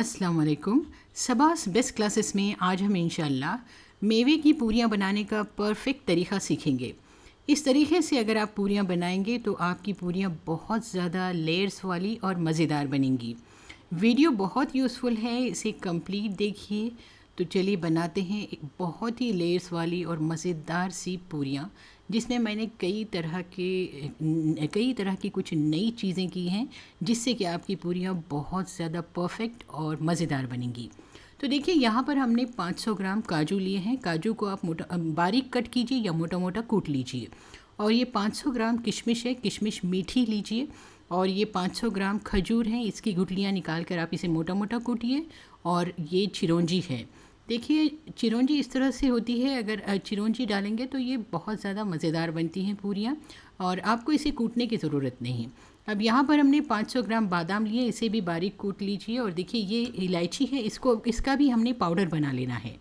अस्सलाम वालेकुम। सबास best classes में आज हम इंशाल्लाह मेवे की पूरियाँ बनाने का परफेक्ट तरीक़ा सीखेंगे। इस तरीके से अगर आप पूरियाँ बनाएंगे तो आपकी पूरियाँ बहुत ज़्यादा लेयर्स वाली और मज़ेदार बनेंगी। वीडियो बहुत यूज़फुल है, इसे कंप्लीट देखिए। तो चलिए बनाते हैं एक बहुत ही लेयर्स वाली और मज़ेदार सी पूरियाँ, जिसमें मैंने कई तरह की कुछ नई चीज़ें की हैं, जिससे कि आपकी पूरियाँ बहुत ज़्यादा परफेक्ट और मज़ेदार बनेंगी। तो देखिए यहाँ पर हमने 500 ग्राम काजू लिए हैं। काजू को आप बारीक कट कीजिए या मोटा मोटा कूट लीजिए। और ये 500 ग्राम किशमिश है, किशमिश मीठी लीजिए। और ये 500 ग्राम खजूर है, इसकी गुठलियाँ निकाल कर आप इसे मोटा मोटा कूटिए। और ये चिरौंजी है। देखिए चिरौंजी इस तरह से होती है, अगर चिरौंजी डालेंगे तो ये बहुत ज़्यादा मज़ेदार बनती हैं पूरियाँ, और आपको इसे कूटने की ज़रूरत नहीं। अब यहाँ पर हमने 500 ग्राम बादाम लिए, इसे भी बारीक कूट लीजिए। और देखिए ये इलायची है, इसका भी हमने पाउडर बना लेना है।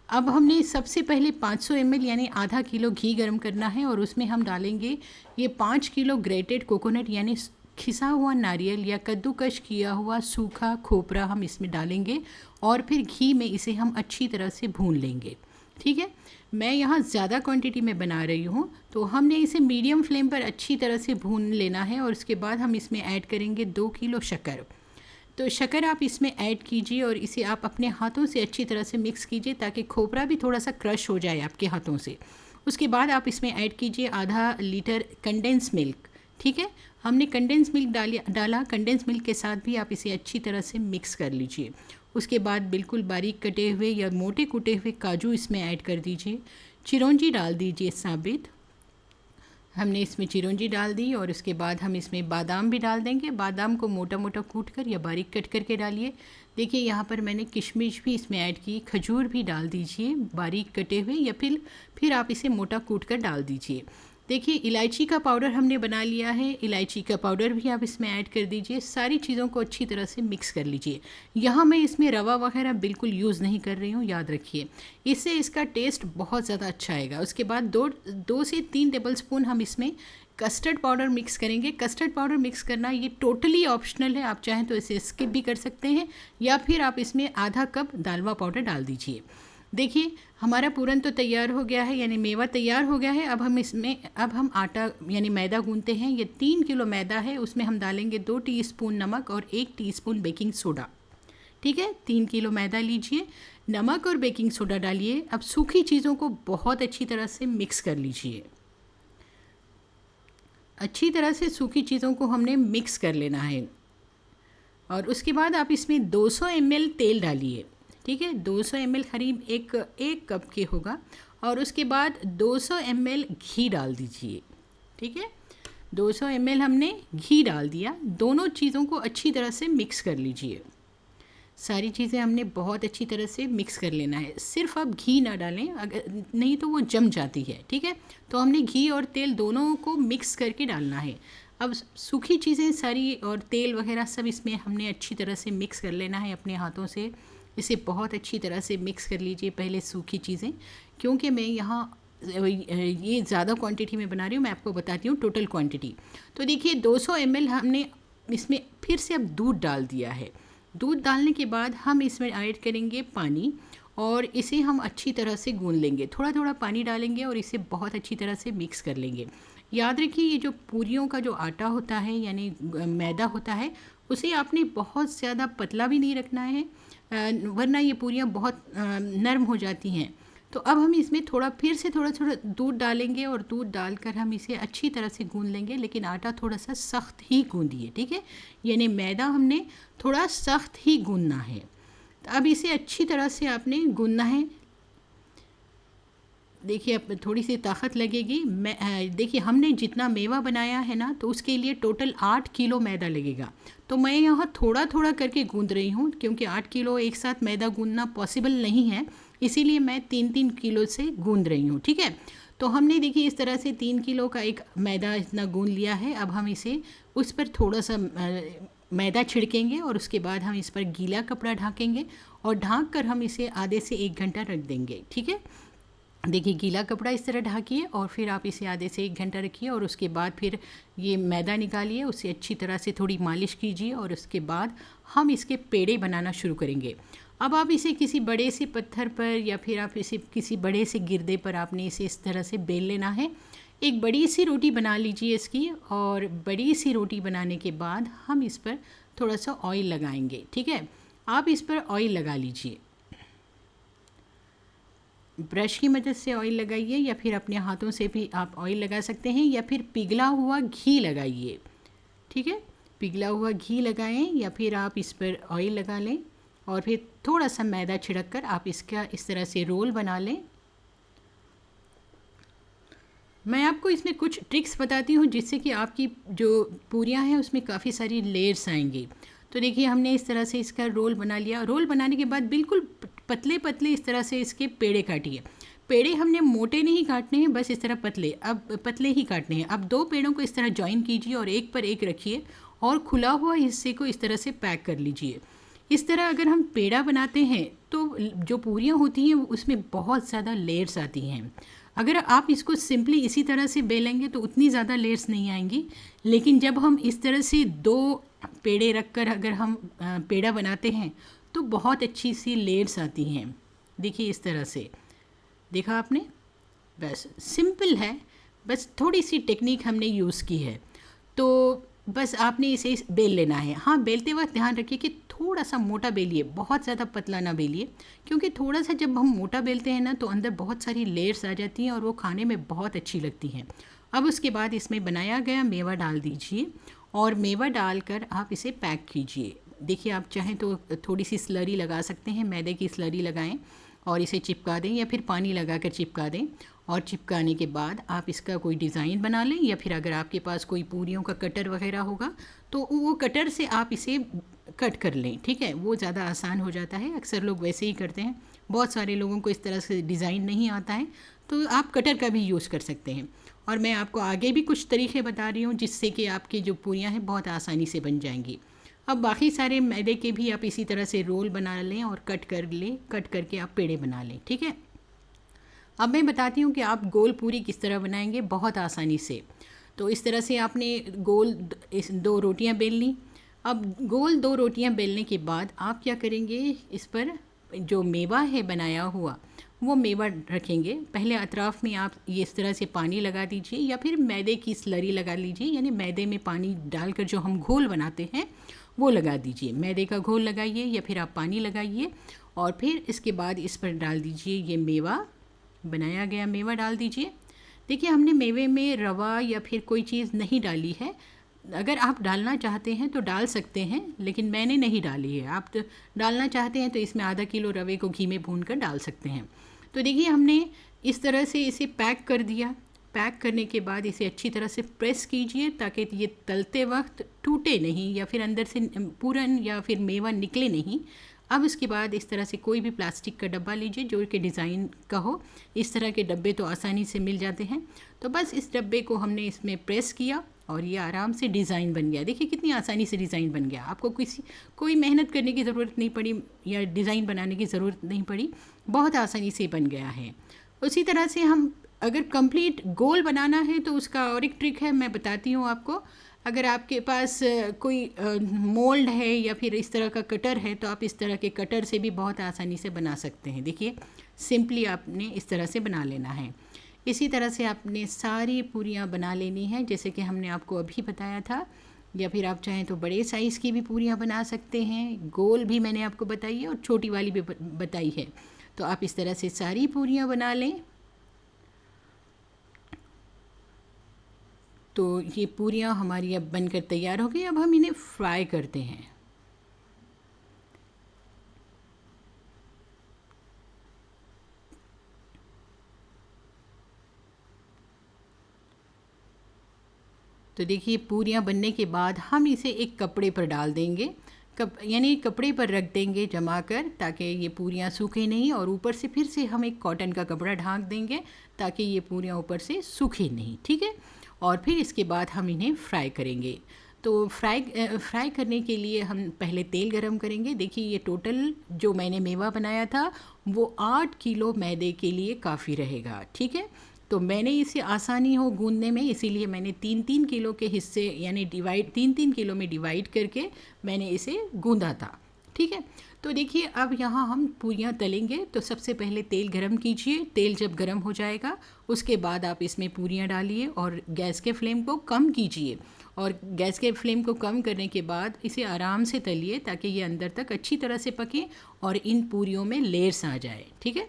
अब हमने सबसे पहले 500 ml यानी आधा किलो घी गर्म करना है, और उसमें हम डालेंगे ये 5 किलो ग्रेटेड कोकोनट यानी खिसा हुआ नारियल या कद्दूकश किया हुआ सूखा खोपरा हम इसमें डालेंगे, और फिर घी में इसे हम अच्छी तरह से भून लेंगे। ठीक है, मैं यहाँ ज़्यादा क्वांटिटी में बना रही हूँ, तो हमने इसे मीडियम फ्लेम पर अच्छी तरह से भून लेना है। और उसके बाद हम इसमें ऐड करेंगे 2 किलो शक्कर। तो शक्कर आप इसमें ऐड कीजिए और इसे आप अपने हाथों से अच्छी तरह से मिक्स कीजिए, ताकि खोपरा भी थोड़ा सा क्रश हो जाए आपके हाथों से। उसके बाद आप इसमें ऐड कीजिए आधा लीटर कंडेंस मिल्क। ठीक है, हमने कंडेंस मिल्क डाला। कंडेंस मिल्क के साथ भी आप इसे अच्छी तरह से मिक्स कर लीजिए। उसके बाद बिल्कुल बारीक कटे हुए या मोटे कुटे हुए काजू इसमें ऐड कर दीजिए। चिरौंजी डाल दीजिए साबित। हमने इसमें चिरौंजी डाल दी, और उसके बाद हम इसमें बादाम भी डाल देंगे। बादाम को मोटा मोटा कूट कर या बारीक कट करके डालिए। देखिए यहाँ पर मैंने किशमिश भी इसमें ऐड की, खजूर भी डाल दीजिए बारीक कटे हुए, या फिर आप इसे मोटा कूट कर डाल दीजिए। देखिए इलायची का पाउडर हमने बना लिया है, इलायची का पाउडर भी आप इसमें ऐड कर दीजिए। सारी चीज़ों को अच्छी तरह से मिक्स कर लीजिए। यहाँ मैं इसमें रवा वगैरह बिल्कुल यूज़ नहीं कर रही हूँ, याद रखिए, इससे इसका टेस्ट बहुत ज़्यादा अच्छा आएगा। उसके बाद दो से 3 टेबल स्पून हम इसमें कस्टर्ड पाउडर मिक्स करेंगे। कस्टर्ड पाउडर मिक्स करना ये टोटली ऑप्शनल है, आप चाहें तो इसे स्किप भी कर सकते हैं, या फिर आप इसमें आधा कप दालवा पाउडर डाल दीजिए। देखिए हमारा पूरन तो तैयार हो गया है, यानी मेवा तैयार हो गया है। अब हम आटा यानी मैदा गूंथते हैं। ये 3 किलो मैदा है, उसमें हम डालेंगे 2 टीस्पून नमक और 1 टीस्पून बेकिंग सोडा। ठीक है, 3 किलो मैदा लीजिए, नमक और बेकिंग सोडा डालिए। अब सूखी चीज़ों को बहुत अच्छी तरह से मिक्स कर लीजिए। अच्छी तरह से सूखी चीज़ों को हमने मिक्स कर लेना है। और उसके बाद आप इसमें 200 ml तेल डालिए। ठीक है, 200 ml करीब एक कप के होगा। और उसके बाद 200 ml घी डाल दीजिए। ठीक है, 200 ml हमने घी डाल दिया। दोनों चीज़ों को अच्छी तरह से मिक्स कर लीजिए। सारी चीज़ें हमने बहुत अच्छी तरह से मिक्स कर लेना है। सिर्फ आप घी ना डालें, अगर नहीं तो वो जम जाती है। ठीक है, तो हमने घी और तेल दोनों को मिक्स करके डालना है। अब सूखी चीज़ें सारी और तेल वगैरह सब इसमें हमने अच्छी तरह से मिक्स कर लेना है अपने हाथों से। इसे बहुत अच्छी तरह से मिक्स कर लीजिए पहले सूखी चीज़ें, क्योंकि मैं यहाँ ये ज़्यादा क्वांटिटी में बना रही हूँ। मैं आपको बताती हूँ टोटल क्वांटिटी। तो देखिए 200 ml हमने इसमें फिर से अब दूध डाल दिया है। दूध डालने के बाद हम इसमें ऐड करेंगे पानी, और इसे हम अच्छी तरह से गूंद लेंगे। थोड़ा थोड़ा पानी डालेंगे और इसे बहुत अच्छी तरह से मिक्स कर लेंगे। याद रखिए ये जो पूरियों का जो आटा होता है यानी मैदा होता है, उसे आपने बहुत ज़्यादा पतला भी नहीं रखना है, वरना ये पूरियाँ बहुत नरम हो जाती हैं। तो अब हम इसमें फिर से थोड़ा थोड़ा दूध डालेंगे, और दूध डालकर हम इसे अच्छी तरह से गूंद लेंगे। लेकिन आटा थोड़ा सा सख्त ही गूंदिए। ठीक है, यानी मैदा हमने थोड़ा सख्त ही गूंदना है। तो अब इसे अच्छी तरह से आपने गूंदना है। देखिए अब थोड़ी सी ताकत लगेगी। देखिए हमने जितना मेवा बनाया है ना, तो उसके लिए टोटल 8 किलो मैदा लगेगा। तो मैं यहाँ थोड़ा थोड़ा करके गूंद रही हूँ, क्योंकि 8 किलो एक साथ मैदा गूंदना पॉसिबल नहीं है, इसीलिए मैं 3-3 किलो से गूंद रही हूँ। ठीक है, तो हमने देखिए इस तरह से 3 किलो का एक मैदा इतना गूंद लिया है। अब हम इसे उस पर थोड़ा सा मैदा छिड़केंगे, और उसके बाद हम इस पर गीला कपड़ा ढाकेंगे, और ढाँक कर हम इसे आधे से 1 घंटा रख देंगे। ठीक है, देखिए गीला कपड़ा इस तरह ढाकिए और फिर आप इसे आधे से 1 घंटा रखिए और उसके बाद फिर ये मैदा निकालिए, उसे अच्छी तरह से थोड़ी मालिश कीजिए और उसके बाद हम इसके पेड़े बनाना शुरू करेंगे। अब आप इसे किसी बड़े से पत्थर पर या फिर आप इसे किसी बड़े से गिरदे पर आपने इसे इस तरह से बेल लेना है। एक बड़ी सी रोटी बना लीजिए इसकी, और बड़ी सी रोटी बनाने के बाद हम इस पर थोड़ा सा ऑयल लगाएंगे। ठीक है, आप इस पर ऑयल लगा लीजिए, ब्रश की मदद से ऑयल लगाइए या फिर अपने हाथों से भी आप ऑयल लगा सकते हैं या फिर पिघला हुआ घी लगाइए। ठीक है, पिघला हुआ घी लगाएं या फिर आप इस पर ऑयल लगा लें और फिर थोड़ा सा मैदा छिड़क कर आप इसका इस तरह से रोल बना लें। मैं आपको इसमें कुछ ट्रिक्स बताती हूँ जिससे कि आपकी जो पूरियाँ हैं उसमें काफ़ी सारी लेयर्स आएंगी। तो देखिए हमने इस तरह से इसका रोल बना लिया। रोल बनाने के बाद बिल्कुल पतले पतले इस तरह से इसके पेड़े काटिए। पेड़े हमने मोटे नहीं काटने हैं, बस इस तरह पतले, अब पतले ही काटने हैं। अब 2 पेड़ों को इस तरह जॉइन कीजिए और एक पर एक रखिए और खुला हुआ हिस्से को इस तरह से पैक कर लीजिए। इस तरह अगर हम पेड़ा बनाते हैं तो जो पूरियाँ होती हैं उसमें बहुत ज़्यादा लेयर्स आती हैं। अगर आप इसको सिंपली इसी तरह से बेलेंगे तो उतनी ज़्यादा लेयर्स नहीं आएंगी, लेकिन जब हम इस तरह से 2 पेड़े रख कर अगर हम पेड़ा बनाते हैं तो बहुत अच्छी सी लेयर्स आती हैं। देखिए इस तरह से, देखा आपने, बस सिंपल है, बस थोड़ी सी टेक्निक हमने यूज़ की है। तो बस आपने इसे बेल लेना है। हाँ, बेलते वक्त ध्यान रखिए कि थोड़ा सा मोटा बेलिए, बहुत ज़्यादा पतला ना बेलिए, क्योंकि थोड़ा सा जब हम मोटा बेलते हैं ना तो अंदर बहुत सारी लेयर्स आ जाती हैं और वो खाने में बहुत अच्छी लगती हैं। अब उसके बाद इसमें बनाया गया मेवा डाल दीजिए और मेवा डालकर आप इसे पैक कीजिए। देखिए आप चाहें तो थोड़ी सी स्लरी लगा सकते हैं, मैदे की स्लरी लगाएं और इसे चिपका दें या फिर पानी लगाकर चिपका दें। और चिपकाने के बाद आप इसका कोई डिज़ाइन बना लें या फिर अगर आपके पास कोई पूरियों का कटर वगैरह होगा तो वो कटर से आप इसे कट कर लें। ठीक है, वो ज़्यादा आसान हो जाता है, अक्सर लोग वैसे ही करते हैं। बहुत सारे लोगों को इस तरह से डिज़ाइन नहीं आता है तो आप कटर का भी यूज़ कर सकते हैं। और मैं आपको आगे भी कुछ तरीके बता रही हूँ जिससे कि आपकी जो पूरियाँ हैं बहुत आसानी से बन जाएंगी। अब बाकी सारे मैदे के भी आप इसी तरह से रोल बना लें और कट कर लें, कट करके आप पेड़े बना लें। ठीक है, अब मैं बताती हूँ कि आप गोल पूरी किस तरह बनाएंगे बहुत आसानी से। तो इस तरह से आपने गोल 2 रोटियाँ बेल ली। अब गोल 2 रोटियाँ बेलने के बाद आप क्या करेंगे, इस पर जो मेवा है बनाया हुआ वो मेवा रखेंगे। पहले अतराफ़ में आप ये इस तरह से पानी लगा दीजिए या फिर मैदे की स्लरी लगा लीजिए, यानी मैदे में पानी डालकर जो हम घोल बनाते हैं वो लगा दीजिए। मैदे का घोल लगाइए या फिर आप पानी लगाइए और फिर इसके बाद इस पर डाल दीजिए ये मेवा, बनाया गया मेवा डाल दीजिए। देखिए हमने मेवे में रवा या फिर कोई चीज़ नहीं डाली है, अगर आप डालना चाहते हैं तो डाल सकते हैं, लेकिन मैंने नहीं डाली है। आप तो डालना चाहते हैं तो इसमें आधा किलो रवे को घी में भून कर डाल सकते हैं। तो देखिए हमने इस तरह से इसे पैक कर दिया। पैक करने के बाद इसे अच्छी तरह से प्रेस कीजिए ताकि ये तलते वक्त टूटे नहीं या फिर अंदर से पूरन या फिर मेवा निकले नहीं। अब इसके बाद इस तरह से कोई भी प्लास्टिक का डब्बा लीजिए जो कि डिज़ाइन का हो। इस तरह के डब्बे तो आसानी से मिल जाते हैं। तो बस इस डब्बे को हमने इसमें प्रेस किया और ये आराम से डिज़ाइन बन गया। देखिए कितनी आसानी से डिज़ाइन बन गया, आपको कोई मेहनत करने की ज़रूरत नहीं पड़ी या डिज़ाइन बनाने की ज़रूरत नहीं पड़ी, बहुत आसानी से बन गया है। उसी तरह से हम अगर कंप्लीट गोल बनाना है तो उसका और एक ट्रिक है, मैं बताती हूँ आपको। अगर आपके पास कोई मोल्ड है या फिर इस तरह का कटर है तो आप इस तरह के कटर से भी बहुत आसानी से बना सकते हैं। देखिए सिंपली आपने इस तरह से बना लेना है। इसी तरह से आपने सारी पूरियाँ बना लेनी है जैसे कि हमने आपको अभी बताया था, या फिर आप चाहें तो बड़े साइज़ की भी पूरियाँ बना सकते हैं। गोल भी मैंने आपको बताई है और छोटी वाली भी बताई है। तो आप इस तरह से सारी पूरियाँ बना लें। तो ये पूरियाँ हमारी अब बनकर तैयार हो गई। अब हम इन्हें फ्राई करते हैं। तो देखिए पूरियाँ बनने के बाद हम इसे एक कपड़े पर डाल देंगे, यानी कपड़े पर रख देंगे जमा कर, ताकि ये पूरियाँ सूखे नहीं, और ऊपर से फिर से हम एक कॉटन का कपड़ा ढाँक देंगे ताकि ये पूरियाँ ऊपर से सूखे नहीं। ठीक है, और फिर इसके बाद हम इन्हें फ्राई करेंगे। तो फ्राई करने के लिए हम पहले तेल गरम करेंगे। देखिए ये टोटल जो मैंने मेवा बनाया था वो 8 किलो मैदे के लिए काफ़ी रहेगा, ठीक है। तो मैंने इसे आसानी हो गूंदने में, इसीलिए मैंने 3-3 किलो के हिस्से यानी 3-3 किलो में डिवाइड करके मैंने इसे गूंदा था, ठीक है। तो देखिए अब यहाँ हम पूरियाँ तलेंगे। तो सबसे पहले तेल गरम कीजिए। तेल जब गरम हो जाएगा उसके बाद आप इसमें पूरियाँ डालिए और गैस के फ्लेम को कम कीजिए। और गैस के फ्लेम को कम करने के बाद इसे आराम से तलिए ताकि ये अंदर तक अच्छी तरह से पके और इन पूरियों में लेयर्स आ जाए, ठीक है।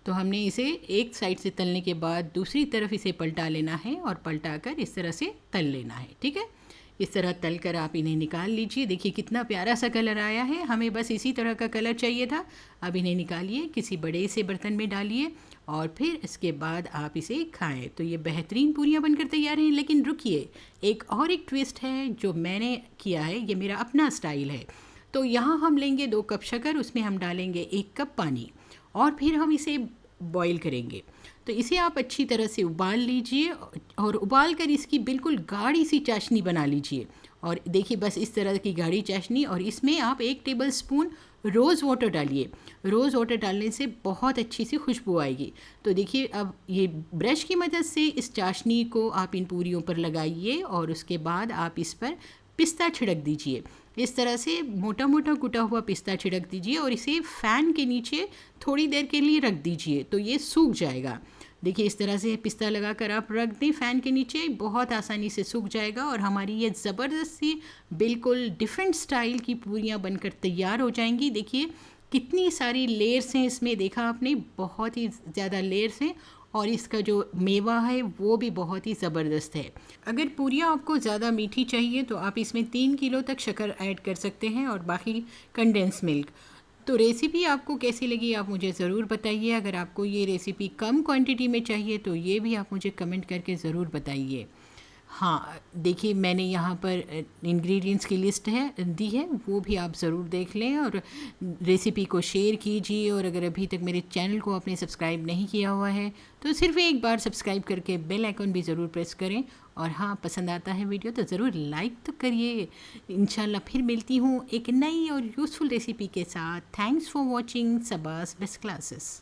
तो हमने इसे एक साइड से तलने के बाद दूसरी तरफ इसे पलटा लेना है और पलटा कर इस तरह से तल लेना है, ठीक है। इस तरह तल कर आप इन्हें निकाल लीजिए। देखिए कितना प्यारा सा कलर आया है, हमें बस इसी तरह का कलर चाहिए था। अब इन्हें निकालिए, किसी बड़े से बर्तन में डालिए और फिर इसके बाद आप इसे खाएं। तो ये बेहतरीन पूरियाँ बनकर तैयार हैं। लेकिन रुकिए, एक ट्विस्ट है जो मैंने किया है, ये मेरा अपना स्टाइल है। तो यहाँ हम लेंगे 2 कप शक्कर, उसमें हम डालेंगे 1 कप पानी और फिर हम इसे बॉईल करेंगे। तो इसे आप अच्छी तरह से उबाल लीजिए और उबाल कर इसकी बिल्कुल गाढ़ी सी चाशनी बना लीजिए। और देखिए बस इस तरह की गाढ़ी चाशनी, और इसमें आप 1 टेबल स्पून रोज़ वाटर डालिए। रोज़ वाटर डालने से बहुत अच्छी सी खुशबू आएगी। तो देखिए अब ये ब्रश की मदद से इस चाशनी को आप इन पूरियों पर लगाइए और उसके बाद आप इस पर पिस्ता छिड़क दीजिए। इस तरह से मोटा मोटा कुटा हुआ पिस्ता छिड़क दीजिए और इसे फ़ैन के नीचे थोड़ी देर के लिए रख दीजिए, तो ये सूख जाएगा। देखिए इस तरह से पिस्ता लगाकर आप रख दें फ़ैन के नीचे, बहुत आसानी से सूख जाएगा और हमारी ये ज़बरदस्त सी बिल्कुल डिफरेंट स्टाइल की पूरियाँ बनकर तैयार हो जाएंगी। देखिए कितनी सारी लेयर्स हैं इसमें, देखा आपने, बहुत ही ज़्यादा लेयर्स हैं और इसका जो मेवा है वो भी बहुत ही ज़बरदस्त है। अगर पूरियाँ आपको ज़्यादा मीठी चाहिए तो आप इसमें 3 किलो तक शक्कर ऐड कर सकते हैं और बाकी कंडेंस मिल्क। तो रेसिपी आपको कैसी लगी आप मुझे ज़रूर बताइए। अगर आपको ये रेसिपी कम क्वांटिटी में चाहिए तो ये भी आप मुझे कमेंट करके ज़रूर बताइए। हाँ देखिए मैंने यहाँ पर इंग्रेडिएंट्स की लिस्ट दी है, वो भी आप ज़रूर देख लें और रेसिपी को शेयर कीजिए। और अगर अभी तक मेरे चैनल को आपने सब्सक्राइब नहीं किया हुआ है तो सिर्फ एक बार सब्सक्राइब करके बेल आइकन भी ज़रूर प्रेस करें। और हाँ, पसंद आता है वीडियो तो ज़रूर लाइक तो करिए। इंशाल्लाह फिर मिलती हूँ एक नई और यूज़फुल रेसिपी के साथ। Thanks for watching सबास best classes.